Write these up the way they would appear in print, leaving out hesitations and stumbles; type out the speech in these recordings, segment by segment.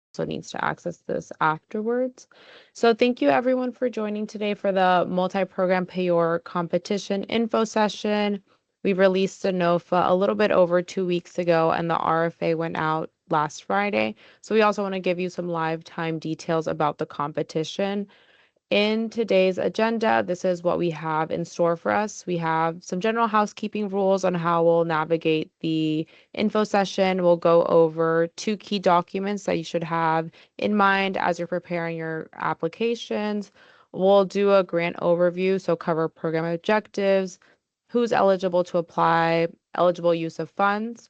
also needs to access this afterwards. So thank you everyone for joining today for the Multi-Program Payor competition info session. We released the NOFA a little bit over 2 weeks ago, and the RFA went out last Friday. So we also want to give you some live time details about the competition. In today's agenda, this is what we have in store for us. We have some general housekeeping rules on how we'll navigate the info session. We'll go over 2 key documents that you should have in mind as you're preparing your applications. We'll do a grant overview, so cover program objectives, who's eligible to apply, eligible use of funds.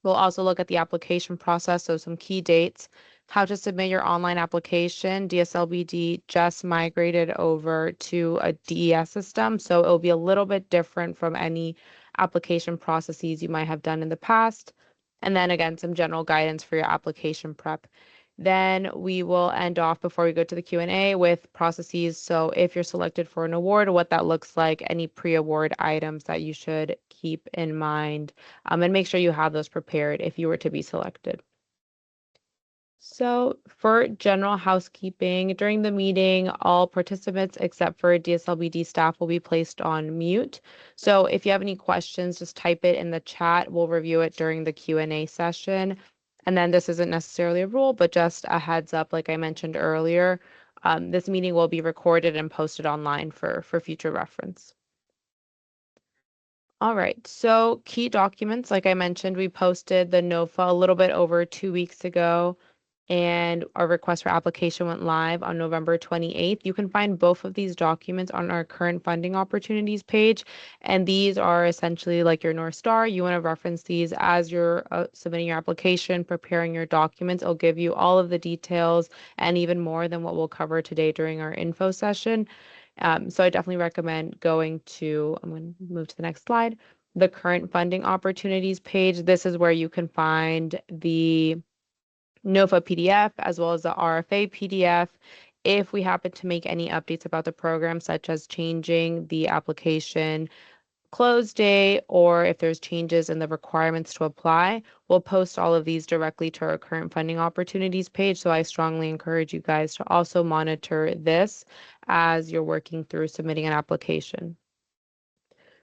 We'll also look at the application process, so some key dates, how to submit your online application. DSLBD just migrated over to a DES system, so it'll be a little bit different from any application processes you might have done in the past. And then again, some general guidance for your application prep. Then we will end off before we go to the Q&A with processes. So if you're selected for an award, what that looks like, any pre-award items that you should keep in mind, and make sure you have those prepared if you were to be selected. So for general housekeeping, during the meeting, all participants except for DSLBD staff will be placed on mute. So if you have any questions, just type it in the chat. We'll review it during the Q&A session. And then this isn't necessarily a rule, but just a heads up, like I mentioned earlier, this meeting will be recorded and posted online for future reference. All right, so key documents, like I mentioned, we posted the NOFA a little bit over 2 weeks ago, and our request for application went live on November 28th. You can find both of these documents on our current funding opportunities page, and these are essentially like your North Star. You want to reference these as you're submitting your application, preparing your documents. It'll give you all of the details and even more than what we'll cover today during our info session. So I definitely recommend going to, I'm going to move to the next slide, the current funding opportunities page. This is where you can find the NOFA PDF as well as the RFA PDF. If we happen to make any updates about the program, such as changing the application close date, or if there's changes in the requirements to apply, we'll post all of these directly to our current funding opportunities page. So I strongly encourage you guys to also monitor this as you're working through submitting an application.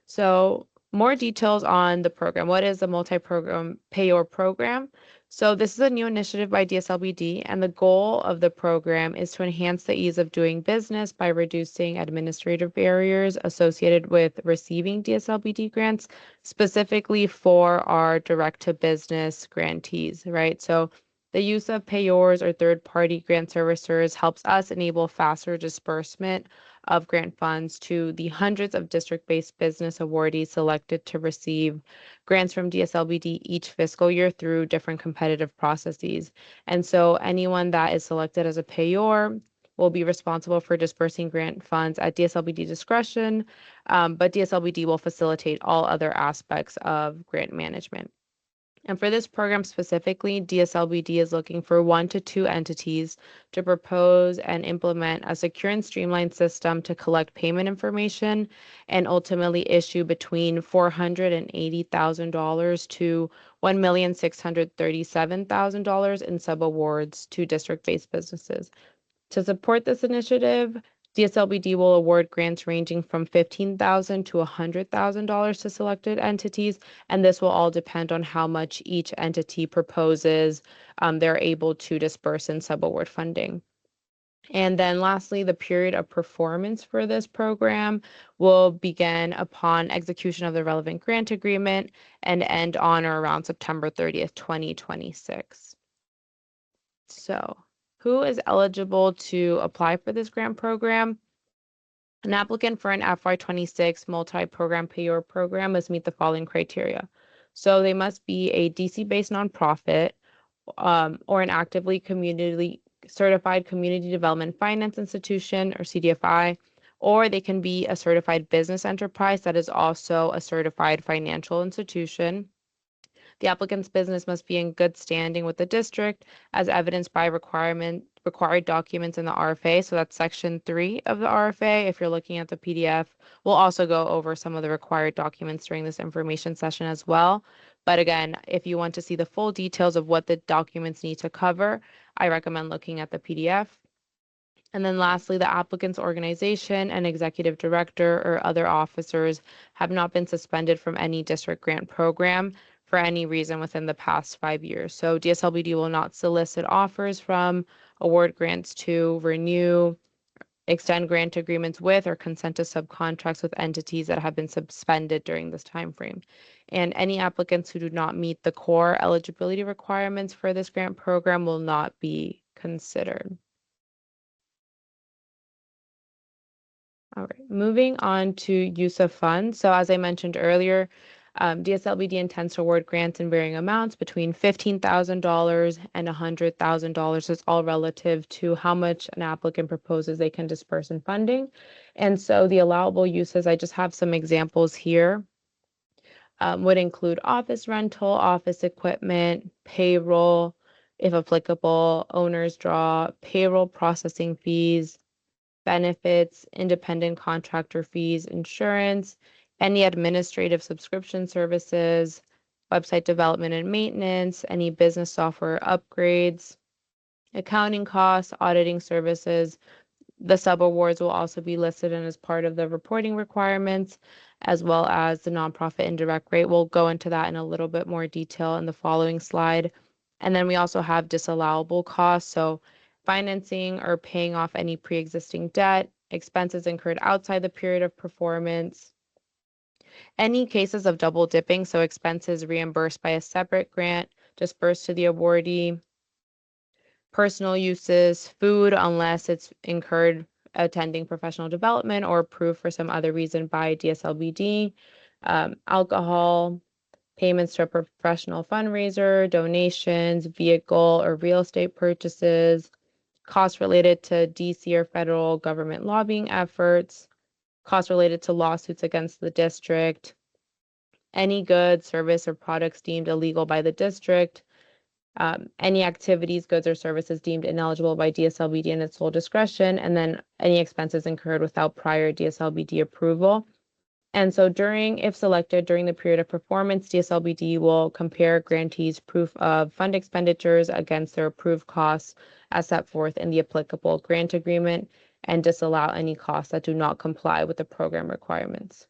So more details on the program. What is the Multi-Program Payor Program? So this is a new initiative by DSLBD, and the goal of the program is to enhance the ease of doing business by reducing administrative barriers associated with receiving DSLBD grants, specifically for our direct-to-business grantees, right? So the use of payors or third-party grant servicers helps us enable faster disbursement of grant funds to the hundreds of district-based business awardees selected to receive grants from DSLBD each fiscal year through different competitive processes. And so anyone that is selected as a payor will be responsible for disbursing grant funds at DSLBD discretion, but DSLBD will facilitate all other aspects of grant management. And for this program specifically, DSLBD is looking for 1 to 2 entities to propose and implement a secure and streamlined system to collect payment information and ultimately issue between $480,000 to $1,637,000 in subawards to district-based businesses. To support this initiative, DSLBD will award grants ranging from $15,000 to $100,000 to selected entities, and this will all depend on how much each entity proposes they're able to disburse in subaward funding. And then lastly, the period of performance for this program will begin upon execution of the relevant grant agreement and end on or around September 30th, 2026. So who is eligible to apply for this grant program? An applicant for an FY26 Multi-Program Payor Program must meet the following criteria. So they must be a DC-based nonprofit or an actively community certified community development finance institution or CDFI, or they can be a certified business enterprise that is also a certified financial institution. The applicant's business must be in good standing with the district as evidenced by required documents in the RFA. So that's section 3 of the RFA. If you're looking at the PDF, we'll also go over some of the required documents during this information session as well. But again, if you want to see the full details of what the documents need to cover, I recommend looking at the PDF. And then lastly, the applicant's organization and executive director or other officers have not been suspended from any district grant program for any reason within the past 5 years. So DSLBD will not solicit offers from, award grants to, renew, extend grant agreements with, or consent to subcontracts with entities that have been suspended during this time frame. And any applicants who do not meet the core eligibility requirements for this grant program will not be considered. All right, moving on to use of funds. So as I mentioned earlier, DSLBD intends to award grants in varying amounts between $15,000 and $100,000. It's all relative to how much an applicant proposes they can disperse in funding. And so the allowable uses, I just have some examples here, would include office rental, office equipment, payroll, if applicable, owner's draw, payroll processing fees, benefits, independent contractor fees, insurance, any administrative subscription services, website development and maintenance, any business software upgrades, accounting costs, auditing services. The subawards will also be listed and as part of the reporting requirements, as well as the nonprofit indirect rate. We'll go into that in a little bit more detail in the following slide. And then we also have disallowable costs. So financing or paying off any pre-existing debt, expenses incurred outside the period of performance, any cases of double dipping, so expenses reimbursed by a separate grant dispersed to the awardee, personal uses, food unless it's incurred attending professional development or approved for some other reason by DSLBD, alcohol, payments to a professional fundraiser, donations, vehicle or real estate purchases, costs related to DC or federal government lobbying efforts, costs related to lawsuits against the district, any goods, service, or products deemed illegal by the district, any activities, goods, or services deemed ineligible by DSLBD in its sole discretion, and then any expenses incurred without prior DSLBD approval. And so if selected during the period of performance, DSLBD will compare grantees' proof of fund expenditures against their approved costs as set forth in the applicable grant agreement and disallow any costs that do not comply with the program requirements.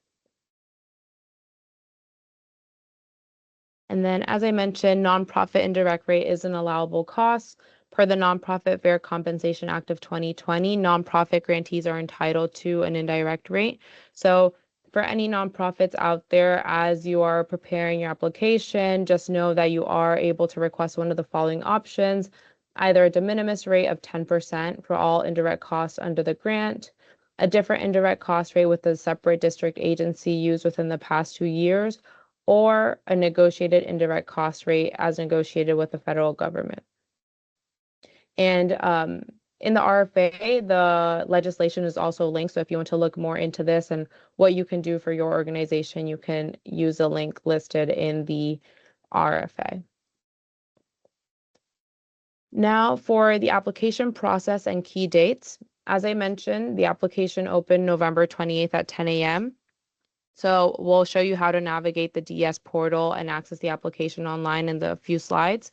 And then, as I mentioned, nonprofit indirect rate is an allowable cost. Per the Nonprofit Fair Compensation Act of 2020, nonprofit grantees are entitled to an indirect rate. So for any nonprofits out there, as you are preparing your application, just know that you are able to request one of the following options, either a de minimis rate of 10% for all indirect costs under the grant, a different indirect cost rate with a separate district agency used within the past 2 years, or a negotiated indirect cost rate as negotiated with the federal government. And in the RFA, the legislation is also linked. So if you want to look more into this and what you can do for your organization, you can use a link listed in the RFA. Now for the application process and key dates. As I mentioned, the application opened November 28th at 10 a.m. So we'll show you how to navigate the DS portal and access the application online in the few slides.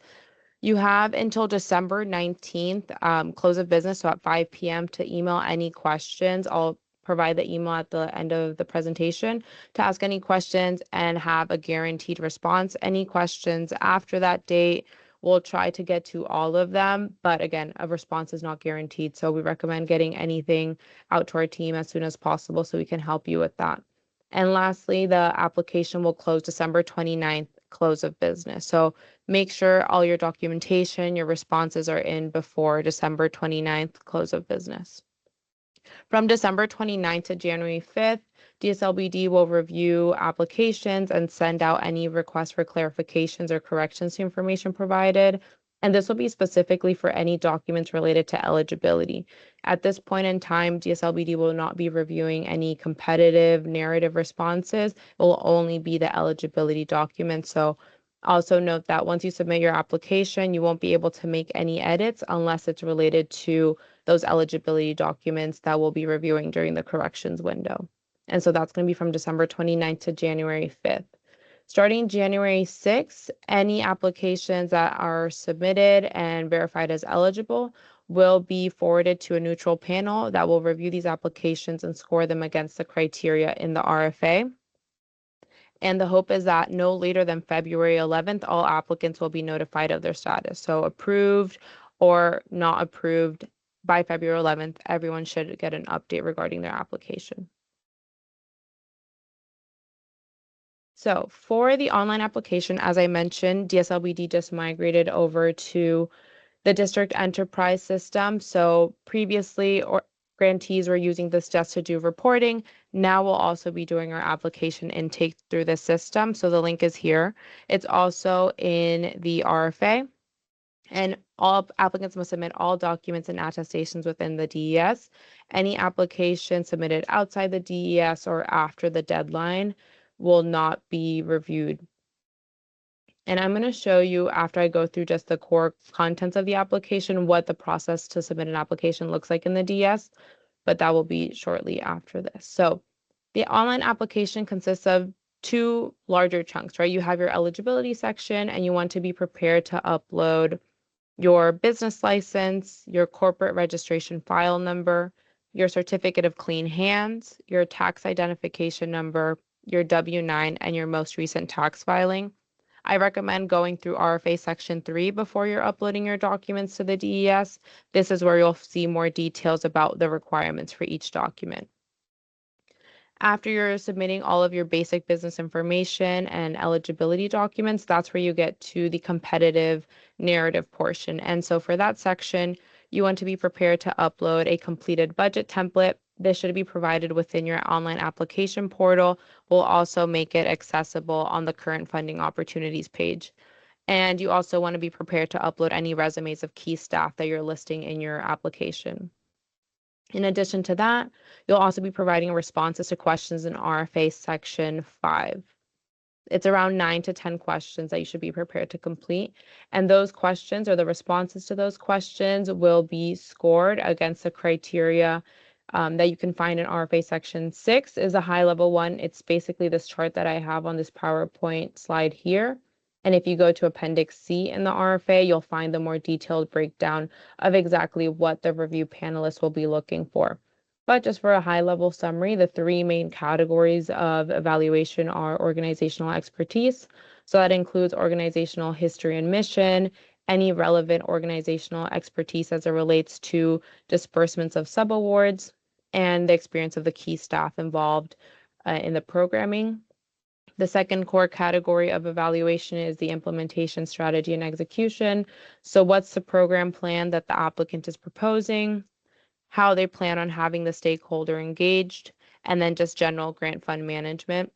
You have until December 19th, close of business, so at 5 p.m. to email any questions. I'll provide the email at the end of the presentation to ask any questions and have a guaranteed response. Any questions after that date, we'll try to get to all of them, but again, a response is not guaranteed. So we recommend getting anything out to our team as soon as possible so we can help you with that. And lastly, the application will close December 29th, close of business. So make sure all your documentation, your responses are in before December 29th, close of business. From December 29th to January 5th, DSLBD will review applications and send out any requests for clarifications or corrections to information provided. And this will be specifically for any documents related to eligibility. At this point in time, DSLBD will not be reviewing any competitive narrative responses. It will only be the eligibility documents. So also note that once you submit your application, you won't be able to make any edits unless it's related to those eligibility documents that we'll be reviewing during the corrections window. And so that's going to be from December 29th to January 5th. Starting January 6th, any applications that are submitted and verified as eligible will be forwarded to a neutral panel that will review these applications and score them against the criteria in the RFA. And the hope is that no later than February 11th, all applicants will be notified of their status. So approved or not approved by February 11th, everyone should get an update regarding their application. So for the online application, as I mentioned, DSLBD just migrated over to the district enterprise system. So previously, grantees were using this just to do reporting. Now we'll also be doing our application intake through the system. So the link is here. It's also in the RFA. And all applicants must submit all documents and attestations within the DES. Any application submitted outside the DES or after the deadline will not be reviewed. And I'm going to show you, after I go through just the core contents of the application, what the process to submit an application looks like in the DS, but that will be shortly after this. So the online application consists of two larger chunks, right? You have your eligibility section, and you want to be prepared to upload your business license, your corporate registration file number, your certificate of clean hands, your tax identification number, your W-9, and your most recent tax filing. I recommend going through RFA Section 3 before you're uploading your documents to the DES. This is where you'll see more details about the requirements for each document. After you're submitting all of your basic business information and eligibility documents, that's where you get to the competitive narrative portion. And so for that section, you want to be prepared to upload a completed budget template. This should be provided within your online application portal. We'll also make it accessible on the current funding opportunities page. And you also want to be prepared to upload any resumes of key staff that you're listing in your application. In addition to that, you'll also be providing responses to questions in RFA Section 5. It's around 9 to 10 questions that you should be prepared to complete. And those questions, or the responses to those questions, will be scored against the criteria that you can find in RFA Section 6 is a high-level one. It's basically this chart that I have on this PowerPoint slide here. And if you go to Appendix C in the RFA, you'll find the more detailed breakdown of exactly what the review panelists will be looking for. But just for a high-level summary, the three main categories of evaluation are organizational expertise. So that includes organizational history and mission, any relevant organizational expertise as it relates to disbursements of subawards, and the experience of the key staff involved in the programming. The second core category of evaluation is the implementation strategy and execution. So what's the program plan that the applicant is proposing, how they plan on having the stakeholder engaged, and then just general grant fund management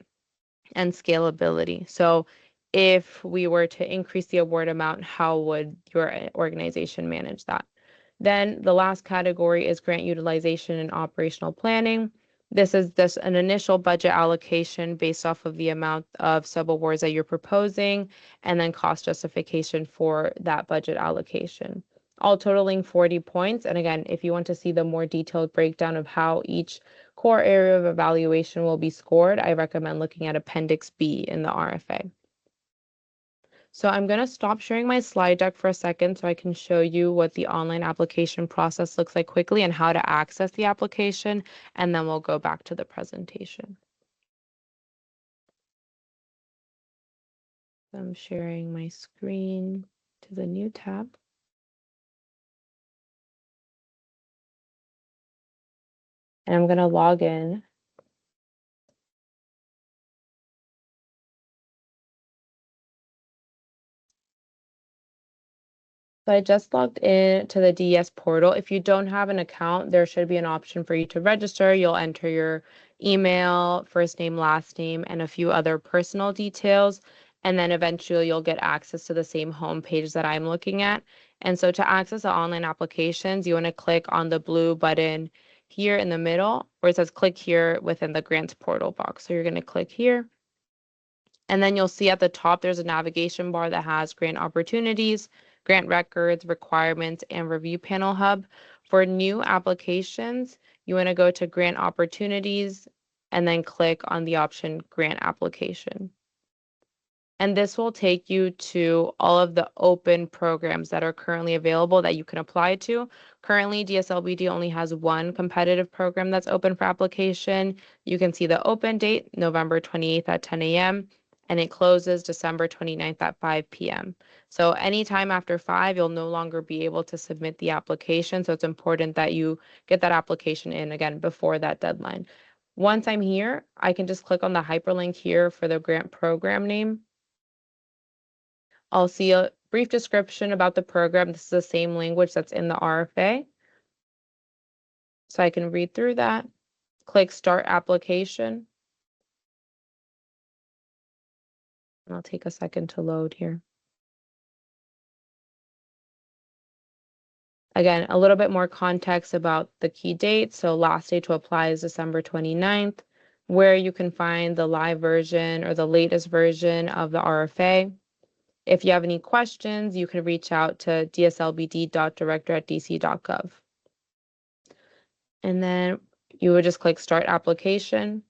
and scalability. So if we were to increase the award amount, how would your organization manage that? Then the last category is grant utilization and operational planning. This is just an initial budget allocation based off of the amount of subawards that you're proposing, and then cost justification for that budget allocation, all totaling 40 points. And again, if you want to see the more detailed breakdown of how each core area of evaluation will be scored, I recommend looking at Appendix B in the RFA. So I'm going to stop sharing my slide deck for a second so I can show you what the online application process looks like quickly and how to access the application, and then we'll go back to the presentation. I'm sharing my screen to the new tab. And I'm going to log in. So I just logged in to the DES portal. If you don't have an account, there should be an option for you to register. You'll enter your email, first name, last name, and a few other personal details. And then eventually you'll get access to the same homepage that I'm looking at. And so to access the online applications, you want to click on the blue button here in the middle where it says click here within the grants portal box. So you're going to click here. And then you'll see at the top, there's a navigation bar that has grant opportunities, grant records, requirements, and review panel hub. For new applications, you want to go to grant opportunities and then click on the option grant application. And this will take you to all of the open programs that are currently available that you can apply to. Currently, DSLBD only has one competitive program that's open for application. You can see the open date, November 28th at 10 a.m., and it closes December 29th at 5 p.m. So anytime after 5, you'll no longer be able to submit the application. So it's important that you get that application in again before that deadline. Once I'm here, I can just click on the hyperlink here for the grant program name. I'll see a brief description about the program. This is the same language that's in the RFA. So I can read through that, click Start Application. And I'll take a second to load here. Again, a little bit more context about the key dates. So last day to apply is December 29th, where you can find the live version or the latest version of the RFA. If you have any questions, you can reach out to dslbd.director@dc.gov. And then you would just click Start Application.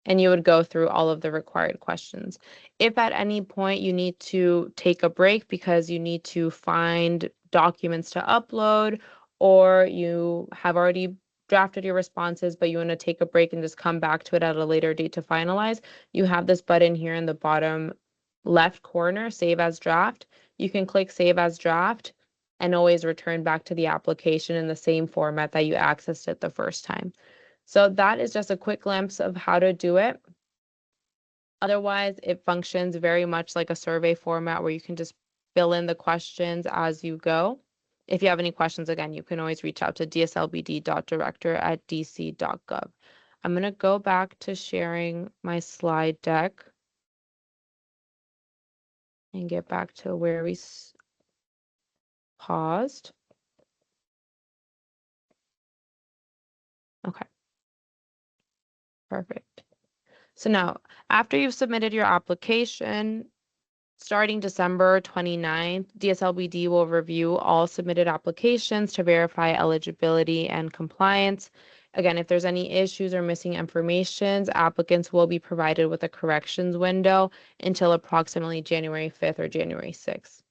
And you would go through all of the required questions. If at any point you need to take a break because you need to find documents to upload, or you have already drafted your responses, but you want to take a break and just come back to it at a later date to finalize, you have this button here in the bottom left corner, Save as Draft. You can click Save as Draft and always return back to the application in the same format that you accessed it the first time. So that is just a quick glimpse of how to do it. Otherwise, it functions very much like a survey format where you can just fill in the questions as you go. If you have any questions, again, you can always reach out to dslbd.director@dc.gov. I'm going to go back to sharing my slide deck and get back to where we paused. Okay, perfect. So now, after you've submitted your application, starting December 29th, DSLBD will review all submitted applications to verify eligibility and compliance. Again, if there's any issues or missing information, applicants will be provided with a corrections window until approximately January 5th or January 6th.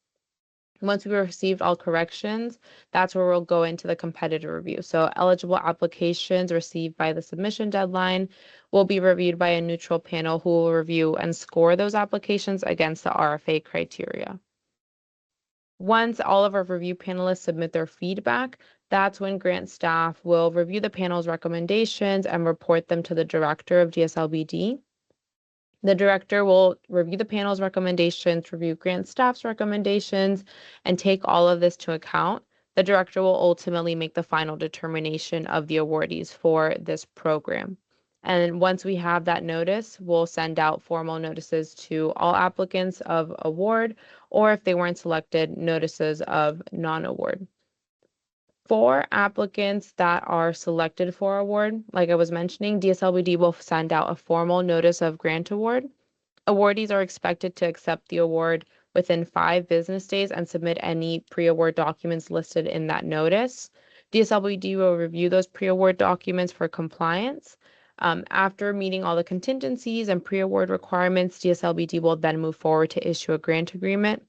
Once we received all corrections, that's where we'll go into the competitive review. So eligible applications received by the submission deadline will be reviewed by a neutral panel who will review and score those applications against the RFA criteria. Once all of our review panelists submit their feedback, that's when grant staff will review the panel's recommendations and report them to the director of DSLBD. The director will review the panel's recommendations, review grant staff's recommendations, and take all of this to account. The director will ultimately make the final determination of the awardees for this program. And once we have that notice, we'll send out formal notices to all applicants of award, or if they weren't selected, notices of non-award. For applicants that are selected for award, like I was mentioning, DSLBD will send out a formal notice of grant award. Awardees are expected to accept the award within 5 business days and submit any pre-award documents listed in that notice. DSLBD will review those pre-award documents for compliance. After meeting all the contingencies and pre-award requirements, DSLBD will then move forward to issue a grant agreement,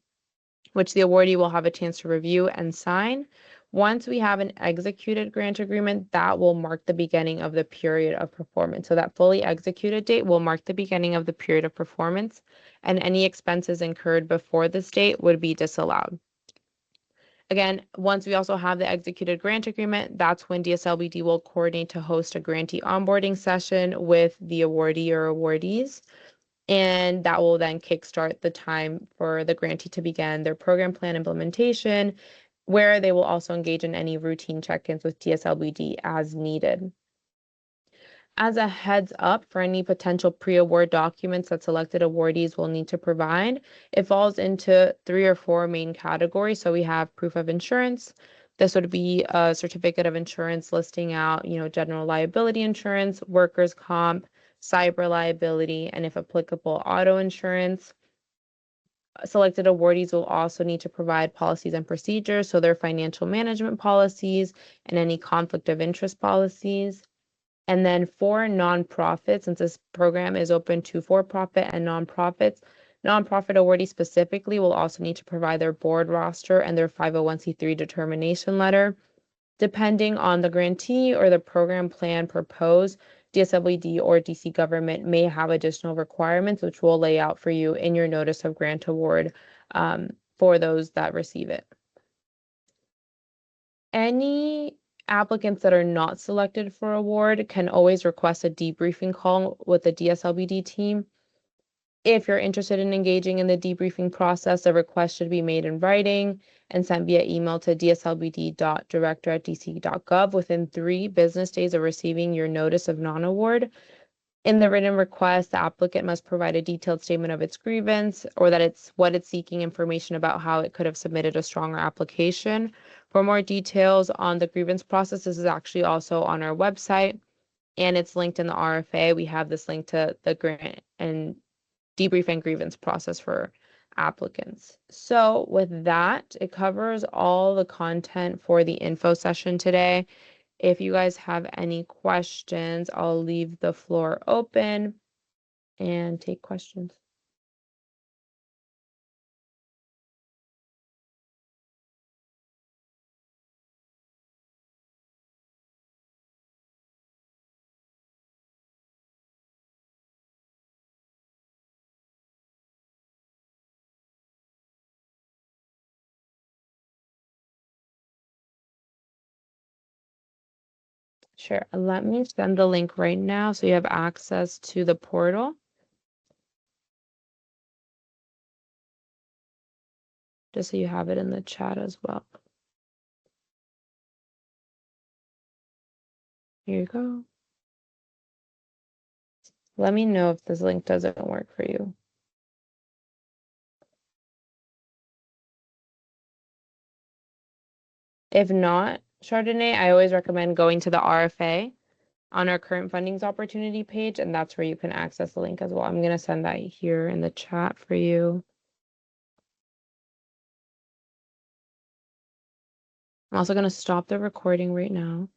which the awardee will have a chance to review and sign. Once we have an executed grant agreement, that will mark the beginning of the period of performance. So that fully executed date will mark the beginning of the period of performance, and any expenses incurred before this date would be disallowed. Again, once we also have the executed grant agreement, that's when DSLBD will coordinate to host a grantee onboarding session with the awardee or awardees. And that will then kickstart the time for the grantee to begin their program plan implementation, where they will also engage in any routine check-ins with DSLBD as needed. As a heads up for any potential pre-award documents that selected awardees will need to provide, it falls into 3 or 4 main categories. So we have proof of insurance. This would be a certificate of insurance listing out, general liability insurance, workers' comp, cyber liability, and if applicable, auto insurance. Selected awardees will also need to provide policies and procedures, so their financial management policies and any conflict of interest policies. And then for nonprofits, since this program is open to for-profit and nonprofits, nonprofit awardees specifically will also need to provide their board roster and their 501c3 determination letter. Depending on the grantee or the program plan proposed, DSLBD or DC government may have additional requirements, which we'll lay out for you in your notice of grant award for those that receive it. Any applicants that are not selected for award can always request a debriefing call with the DSLBD team. If you're interested in engaging in the debriefing process, a request should be made in writing and sent via email to dslbd.director@dc.gov within 3 business days of receiving your notice of non-award. In the written request, the applicant must provide a detailed statement of its grievance or that it's what it's seeking information about how it could have submitted a stronger application. For more details on the grievance process, this is actually also on our website and it's linked in the RFA. We have this link to the grant and debrief and grievance process for applicants. So with that, it covers all the content for the info session today. If you guys have any questions, I'll leave the floor open and take questions. Sure. Let me send the link right now so you have access to the portal. Just so you have it in the chat as well. Here you go. Let me know if this link doesn't work for you. If not, Chardonnay, I always recommend going to the RFA on our current fundings opportunity page, and that's where you can access the link as well. I'm going to send that here in the chat for you. I'm also going to stop the recording right now.